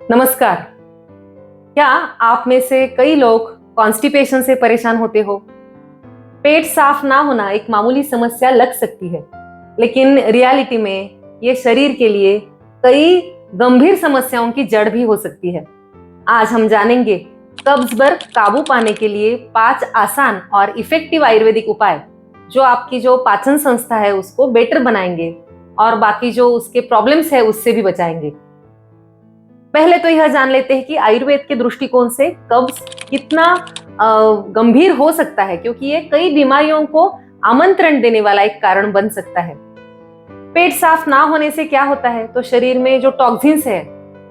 नमस्कार। क्या आप में से कई लोग कॉन्स्टिपेशन से परेशान होते हो? पेट साफ ना होना एक मामूली समस्या लग सकती है, लेकिन रियलिटी में ये शरीर के लिए कई गंभीर समस्याओं की जड़ भी हो सकती है। आज हम जानेंगे कब्ज पर काबू पाने के लिए 5 आसान और इफेक्टिव आयुर्वेदिक उपाय जो आपकी जो पाचन संस्था है उसको बेटर बनाएंगे और बाकी जो उसके प्रॉब्लम्स है उससे भी बचाएंगे। पहले तो यह जान लेते हैं कि आयुर्वेद के दृष्टिकोण से कब्ज कितना गंभीर हो सकता है, क्योंकि ये कई बीमारियों को आमंत्रण देने वाला एक कारण बन सकता है। पेट साफ ना होने से क्या होता है, तो शरीर में जो टॉक्सिन्स है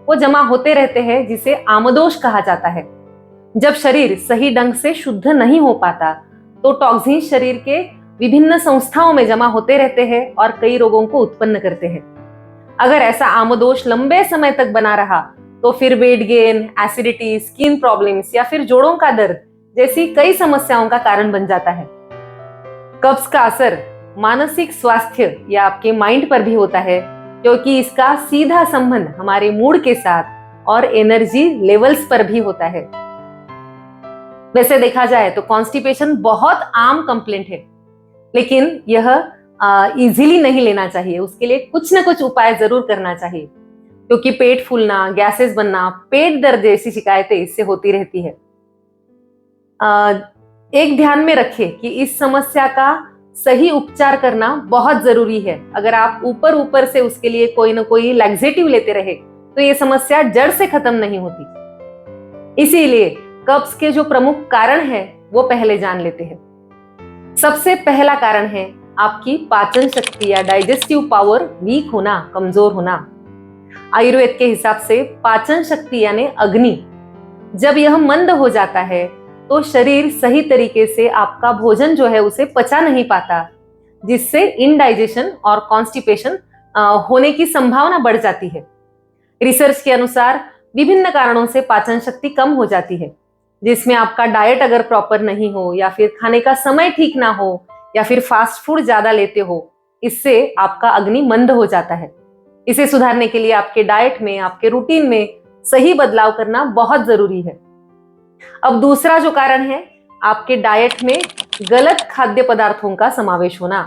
वो जमा होते रहते हैं, जिसे आमदोष कहा जाता है। जब शरीर सही ढंग से शुद्ध नहीं हो पाता तो टॉक्सिन शरीर के विभिन्न संस्थाओं में जमा होते रहते हैं और कई रोगों को उत्पन्न करते हैं। अगर ऐसा आमदोष लंबे समय तक बना रहा तो फिर weight gain, acidity, skin problems या फिर जोड़ों का दर्द जैसी कई समस्याओं का कारण बन जाता है। कब्ज का असर मानसिक स्वास्थ्य या आपके माइंड पर भी होता है, क्योंकि इसका सीधा संबंध हमारे मूड के साथ और एनर्जी लेवल्स पर भी होता है। वैसे देखा जाए तो कॉन्स्टिपेशन बहुत आम कंप्लेंट है, लेकिन यह इजीली नहीं लेना चाहिए। उसके लिए कुछ ना कुछ उपाय जरूर करना चाहिए, क्योंकि पेट फूलना, गैसेस बनना, पेट दर्द जैसी शिकायतें इससे होती रहती है। एक ध्यान में रखें कि इस समस्या का सही उपचार करना बहुत जरूरी है। अगर आप ऊपर ऊपर से उसके लिए कोई ना कोई लैक्सेटिव लेते रहे तो ये समस्या जड़ से खत्म नहीं होती। इसीलिए कब्ज के जो प्रमुख कारण है वो पहले जान लेते हैं। सबसे पहला कारण है आपकी पाचन शक्ति या डाइजेस्टिव पावर वीक होना, कमजोर होना। आयुर्वेद के हिसाब से पाचन शक्ति यानी अग्नि, जब यह मंद हो जाता है तो शरीर सही तरीके से आपका भोजन जो है उसे पचा नहीं पाता, जिससे इनडाइजेशन और कॉन्स्टिपेशन होने की संभावना बढ़ जाती है। रिसर्च के अनुसार विभिन्न कारणों से पाचन शक्ति कम हो जाती है, जिसमें आपका डाइट अगर प्रॉपर नहीं हो या फिर खाने का समय ठीक ना हो या फिर फास्ट फूड ज्यादा लेते हो, इससे आपका अग्नि मंद हो जाता है। इसे सुधारने के लिए आपके डाइट में, आपके रूटीन में सही बदलाव करना बहुत जरूरी है। अब दूसरा जो कारण है, आपके डाइट में गलत खाद्य पदार्थों का समावेश होना।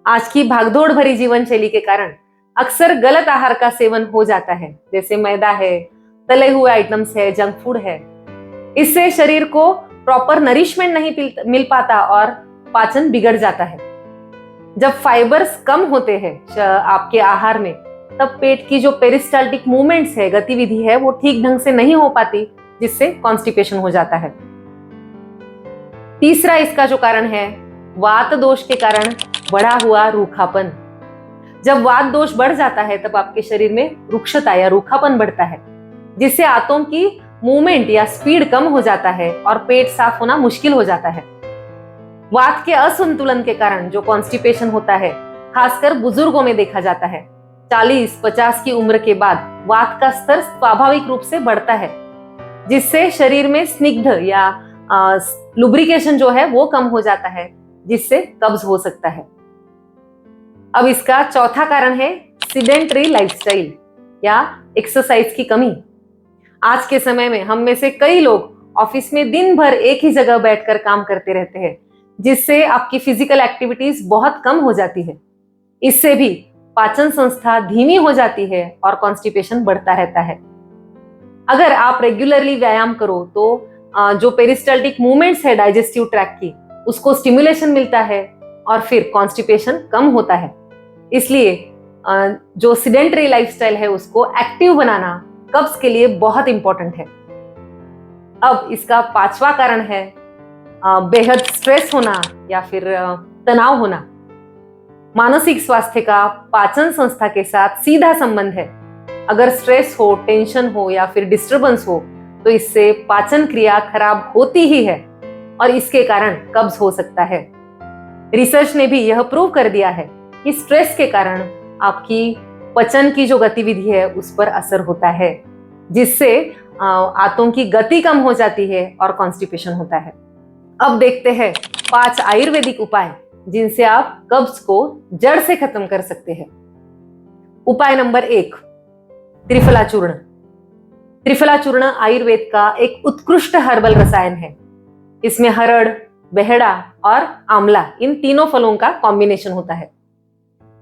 आज की भागदौड़ भरी जीवन शैली के कारण अक्सर गलत आहार का सेवन हो जाता है, जैसे मैदा है, तले हुए आइटम्स है, जंक फूड है। इससे शरीर को प्रॉपर नरिशमेंट नहीं मिल पाता और पाचन बिगड़ जाता है। जब फाइबर्स कम होते हैं आपके आहार में, तब पेट की जो पेरिस्टाल्टिक मूवमेंट्स है, गतिविधि है, वो ठीक ढंग से नहीं हो पाती, जिससे कॉन्स्टिपेशन हो जाता है। तीसरा इसका जो कारण है, वात दोष के कारण बढ़ा हुआ रूखापन। जब वात दोष बढ़ जाता है तब आपके शरीर में रुक्षता या रूखापन बढ़ता है, जिससे आंतों की मूवमेंट या स्पीड कम हो जाता है और पेट साफ होना मुश्किल हो जाता है। वात के असंतुलन के कारण जो कॉन्स्टिपेशन होता है, खासकर बुजुर्गों में देखा जाता है। 40-50 की उम्र के बाद वात का स्तर स्वाभाविक रूप से बढ़ता है, जिससे शरीर में स्निग्ध या लुब्रिकेशन जो है वो कम हो जाता है, जिससे कब्ज हो सकता है। अब इसका चौथा कारण है सीडेंटरी लाइफस्टाइल या एक्सरसाइज की कमी। आज के समय में हम में से कई लोग ऑफिस में दिन भर एक ही जगह बैठकर काम करते रहते हैं, जिससे आपकी फिजिकल एक्टिविटीज बहुत कम हो जाती है। इससे भी पाचन संस्था धीमी हो जाती है और कॉन्स्टिपेशन बढ़ता रहता है। अगर आप रेगुलरली व्यायाम करो तो जो पेरिस्टाल्टिक मूवमेंट्स है डाइजेस्टिव ट्रैक्ट की, उसको स्टिमुलेशन मिलता है और फिर कॉन्स्टिपेशन कम होता है। इसलिए जो सीडेंटरी लाइफस्टाइल है उसको एक्टिव बनाना कब्ज के लिए बहुत इंपॉर्टेंट है। अब इसका पांचवा कारण है बेहद स्ट्रेस होना या फिर तनाव होना। मानसिक स्वास्थ्य का पाचन संस्था के साथ सीधा संबंध है। अगर स्ट्रेस हो, टेंशन हो या फिर डिस्टरबेंस हो तो इससे पाचन क्रिया खराब होती ही है और इसके कारण कब्ज हो सकता है। रिसर्च ने भी यह प्रूव कर दिया है कि स्ट्रेस के कारण आपकी पचन की जो गतिविधि है उस पर असर होता है, जिससे आंतों की गति कम हो जाती है और कॉन्स्टिपेशन होता है। अब देखते हैं 5 आयुर्वेदिक उपाय जिनसे आप कब्ज को जड़ से खत्म कर सकते हैं। उपाय नंबर 1, त्रिफला चूर्ण। त्रिफला चूर्ण आयुर्वेद का एक उत्कृष्ट हर्बल रसायन है। इसमें हरड़, बेहड़ा और आंवला, इन तीनों फलों का कॉम्बिनेशन होता है।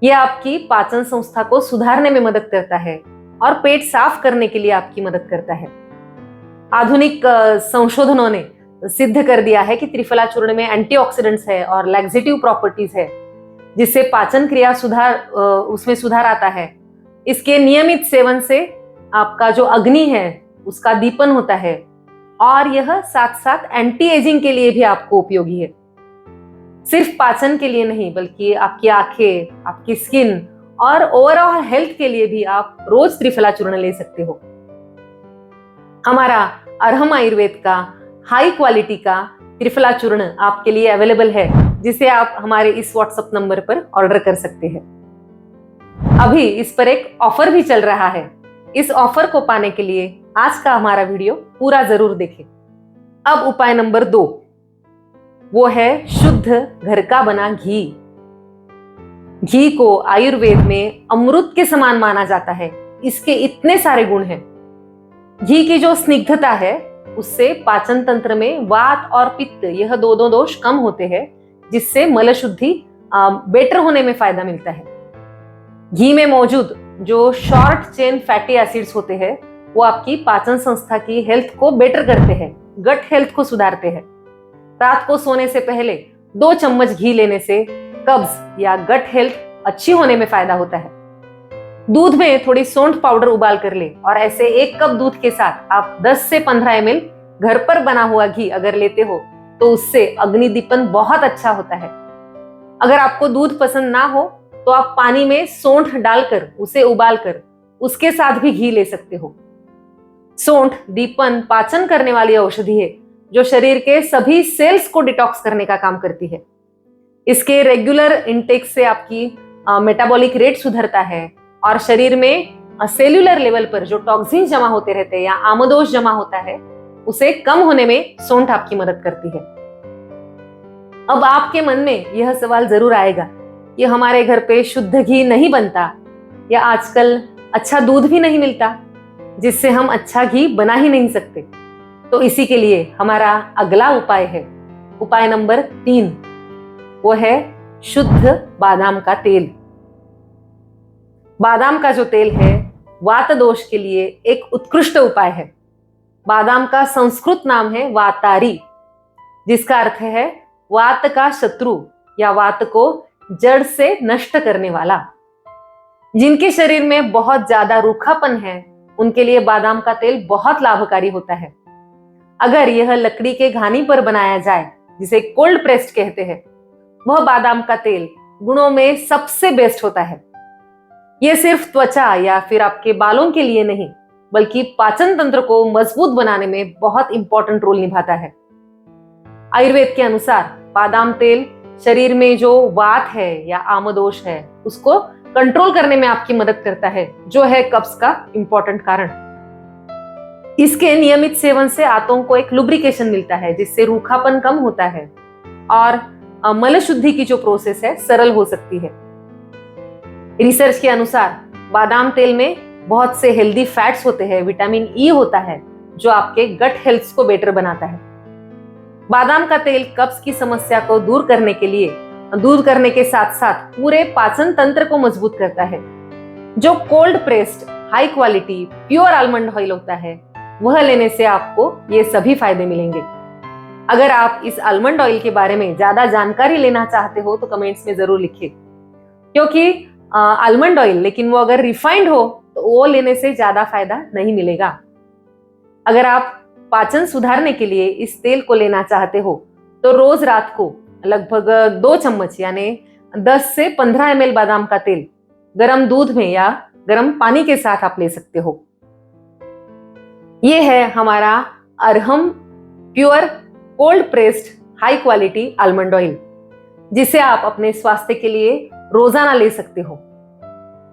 यह आपकी पाचन संस्था को सुधारने में मदद करता है और पेट साफ करने के लिए आपकी मदद करता है। आधुनिक संशोधनों ने सिद्ध कर दिया है कि त्रिफला चूर्ण में एंटीऑक्सीडेंट्स है और लैक्सेटिव प्रॉपर्टीज है, जिससे पाचन क्रिया उसमें सुधार आता है। इसके नियमित सेवन से आपका जो अग्नि है उसका दीपन होता है और यह साथ साथ एंटी एजिंग के लिए भी आपको उपयोगी है। सिर्फ पाचन के लिए नहीं, बल्कि आपकी आंखें, आपकी स्किन और ओवरऑल हेल्थ के लिए भी आप रोज त्रिफला चूर्ण ले सकते हो। हमारा अरहम आयुर्वेद का हाई क्वालिटी का त्रिफला चूर्ण आपके लिए अवेलेबल है, जिसे आप हमारे इस व्हाट्सएप नंबर पर ऑर्डर कर सकते हैं। अभी इस पर एक ऑफर भी चल रहा है। इस ऑफर को पाने के लिए आज का हमारा वीडियो पूरा जरूर देखें। अब उपाय नंबर 2, वो है शुद्ध घर का बना घी। घी को आयुर्वेद में अमृत के समान माना जाता है। इसके इतने सारे गुण हैं। घी की जो स्निग्धता है उससे पाचन तंत्र में वात और पित्त, यह दो दोष कम होते हैं, जिससे मल शुद्धि बेटर होने में फायदा मिलता है। घी में मौजूद जो शॉर्ट चेन फैटी एसिड्स होते हैं वो आपकी पाचन संस्था की हेल्थ को बेटर करते हैं, गट हेल्थ को सुधारते हैं। रात को सोने से पहले 2 चम्मच घी लेने से कब्ज या गट हेल्थ अच्छी होने में फायदा होता है। दूध में थोड़ी सौंठ पाउडर उबाल कर ले और ऐसे 1 कप दूध के साथ आप 10 से 15 ml घर पर बना हुआ घी अगर लेते हो तो उससे अग्निदीपन बहुत अच्छा होता है। अगर आपको दूध पसंद ना हो तो आप पानी में सौंठ डालकर उसे उबालकर उसके साथ भी घी ले सकते हो। सौंठ दीपन पाचन करने वाली औषधि है जो शरीर के सभी सेल्स को डिटॉक्स करने का काम करती है। इसके रेगुलर इंटेक से आपकी मेटाबॉलिक रेट सुधरता है और शरीर में सेल्यूलर लेवल पर जो टॉक्सिन जमा होते रहते हैं या आमदोष जमा होता है उसे कम होने में सौंठ आपकी मदद करती है। अब आपके मन में यह सवाल जरूर आएगा कि हमारे घर पे शुद्ध घी नहीं बनता या आजकल अच्छा दूध भी नहीं मिलता, जिससे हम अच्छा घी बना ही नहीं सकते। तो इसी के लिए हमारा अगला उपाय है, उपाय नंबर 3, वो है शुद्ध बादाम का तेल। बादाम का जो तेल है वात दोष के लिए एक उत्कृष्ट उपाय है। बादाम का संस्कृत नाम है वातारी, जिसका अर्थ है वात का शत्रु या वात को जड़ से नष्ट करने वाला। जिनके शरीर में बहुत ज्यादा रूखापन है उनके लिए बादाम का तेल बहुत लाभकारी होता है। अगर यह लकड़ी के घानी पर बनाया जाए, जिसे कोल्ड प्रेस्ड कहते हैं, वह बादाम का तेल गुणों में सबसे बेस्ट होता है। यह सिर्फ त्वचा या फिर आपके बालों के लिए नहीं, बल्कि पाचन तंत्र को मजबूत बनाने में बहुत इंपॉर्टेंट रोल निभाता है। आयुर्वेद के अनुसार बादाम तेल शरीर में जो वात है या आमदोष है उसको कंट्रोल करने में आपकी मदद करता है, जो है कब्ज का इंपॉर्टेंट कारण। इसके नियमित सेवन से आंतों को एक लुब्रिकेशन मिलता है, जिससे रूखापन कम होता है और मल शुद्धि की जो प्रोसेस है सरल हो सकती है। रिसर्च के अनुसार बादाम तेल में बहुत से हेल्दी फैट्स होते हैं, विटामिन ई होता है जो आपके गट हेल्थ को बेटर बनाता है। बादाम का तेल कब्ज की समस्या को दूर करने के साथ साथ पूरे पाचन तंत्र को मजबूत करता है। जो cold pressed high quality pure almond oil होता है वह लेने से आपको ये सभी फायदे मिलेंगे। अगर आप इस आलमंड ऑयल के बारे में ज्यादा जानकारी लेना चाहते हो तो कमेंट्स में जरूर लिखिए, क्योंकि आलमंड ऑयल, लेकिन वो अगर रिफाइंड हो तो वो लेने से ज्यादा फायदा नहीं मिलेगा। अगर आप पाचन सुधारने के लिए इस तेल को लेना चाहते हो तो रोज रात को लगभग 2 चम्मच यानी 10 से 15 ml बादाम का तेल गर्म दूध में या गर्म पानी के साथ आप ले सकते हो। ये है हमारा Arham pure cold pressed high quality almond oil, जिसे आप अपने स्वास्थ्य के लिए रोजाना ले सकते हो।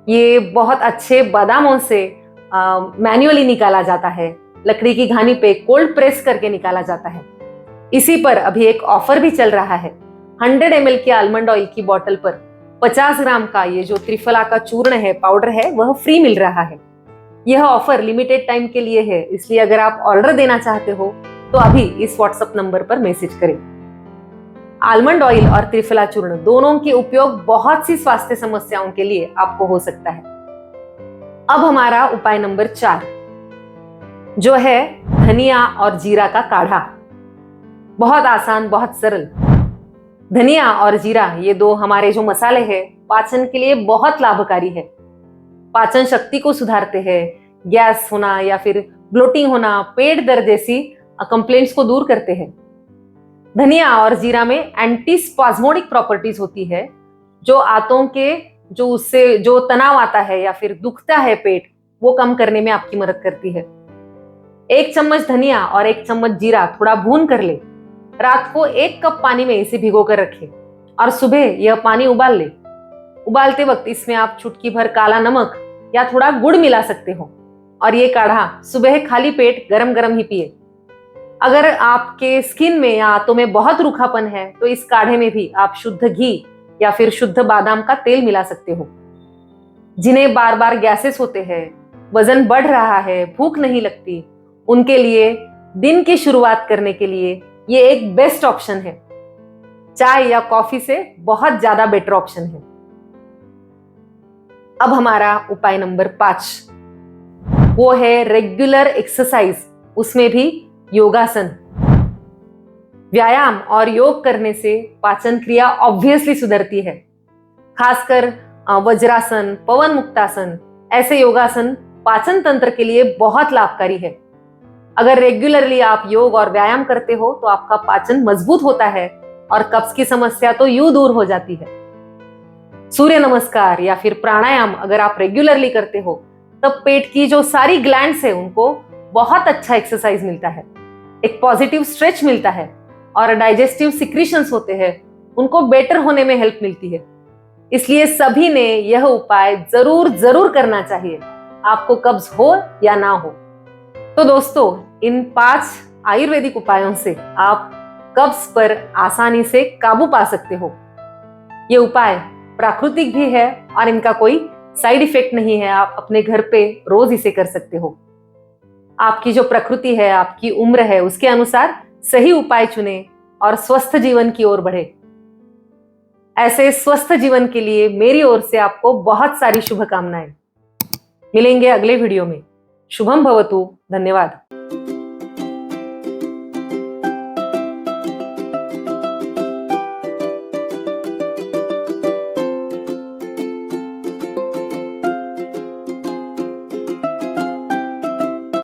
ये बहुत अच्छे बादामों से मैन्युअली निकाला जाता है, लकड़ी की घानी पे कोल्ड प्रेस करके निकाला जाता है। इसी पर अभी एक ऑफर भी चल रहा है। 100 ml के आलमंड ऑयल की बोतल पर 50 ग्राम का ये जो त्रिफला का चूर्ण है, पाउडर है, वह फ्री मिल रहा है। यह ऑफर लिमिटेड टाइम के लिए है, इसलिए अगर आप ऑर्डर देना चाहते हो तो अभी इस व्हाट्सएप नंबर पर मैसेज करें। आलमंड ऑयल और त्रिफला चूर्ण दोनों के उपयोग बहुत सी स्वास्थ्य समस्याओं के लिए आपको हो सकता है। अब हमारा उपाय नंबर 4 जो है धनिया और जीरा का काढ़ा। बहुत आसान, बहुत सरल। धनिया और जीरा ये दो हमारे जो मसाले हैं पाचन के लिए बहुत लाभकारी है। पाचन शक्ति को सुधारते हैं, गैस होना या फिर ब्लोटिंग होना, पेट दर्द जैसी कंप्लेंट्स को दूर करते हैं। धनिया और जीरा में एंटी स्पाज्मोडिक प्रॉपर्टीज होती है जो आंतों के उससे जो तनाव आता है या फिर दुखता है पेट, वो कम करने में आपकी मदद करती है। 1 चम्मच धनिया और 1 चम्मच जीरा थोड़ा भून कर ले। रात को 1 कप पानी में इसे भिगो कर रखें और सुबह यह पानी उबाल ले। उबालते वक्त इसमें आप चुटकी भर काला नमक या थोड़ा गुड़ मिला सकते हो और ये काढ़ा सुबह खाली पेट गरम गरम ही पिए। अगर आपके स्किन में या आंतों में बहुत रूखापन है तो इस काढ़े में भी आप शुद्ध घी या फिर शुद्ध बादाम का तेल मिला सकते हो। जिन्हें बार बार गैसेस होते हैं, वजन बढ़ रहा है, भूख नहीं लगती, उनके लिए दिन की शुरुआत करने के लिए ये एक बेस्ट ऑप्शन है। चाय या कॉफी से बहुत ज्यादा बेटर ऑप्शन है। अब हमारा उपाय नंबर 5 वो है रेगुलर एक्सरसाइज, उसमें भी योगासन। व्यायाम और योग करने से पाचन क्रिया ऑब्वियसली सुधरती है। खासकर वज्रासन, पवन मुक्तासन, ऐसे योगासन पाचन तंत्र के लिए बहुत लाभकारी है। अगर रेगुलरली आप योग और व्यायाम करते हो तो आपका पाचन मजबूत होता है और कब्ज की समस्या तो यूं दूर हो जाती है। सूर्य नमस्कार या फिर प्राणायाम अगर आप रेगुलरली करते हो तब पेट की जो सारी ग्लैंड्स है उनको बहुत अच्छा एक्सरसाइज मिलता है, एक पॉजिटिव स्ट्रेच मिलता है और डाइजेस्टिव सिक्रीशंस होते हैं, उनको बेटर होने में हेल्प मिलती है। इसलिए सभी ने यह उपाय जरूर जरूर करना चाहिए, आपको कब्ज हो या ना हो। तो दोस्तों, इन 5 आयुर्वेदिक उपायों से आप कब्ज पर आसानी से काबू पा सकते हो। ये उपाय प्राकृतिक भी है और इनका कोई साइड इफेक्ट नहीं है। आप अपने घर पे रोज इसे कर सकते हो। आपकी जो प्रकृति है, आपकी उम्र है, उसके अनुसार सही उपाय चुने और स्वस्थ जीवन की ओर बढ़े। ऐसे स्वस्थ जीवन के लिए मेरी ओर से आपको बहुत सारी शुभकामनाएं। मिलेंगे अगले वीडियो में। शुभम भवतु। धन्यवाद।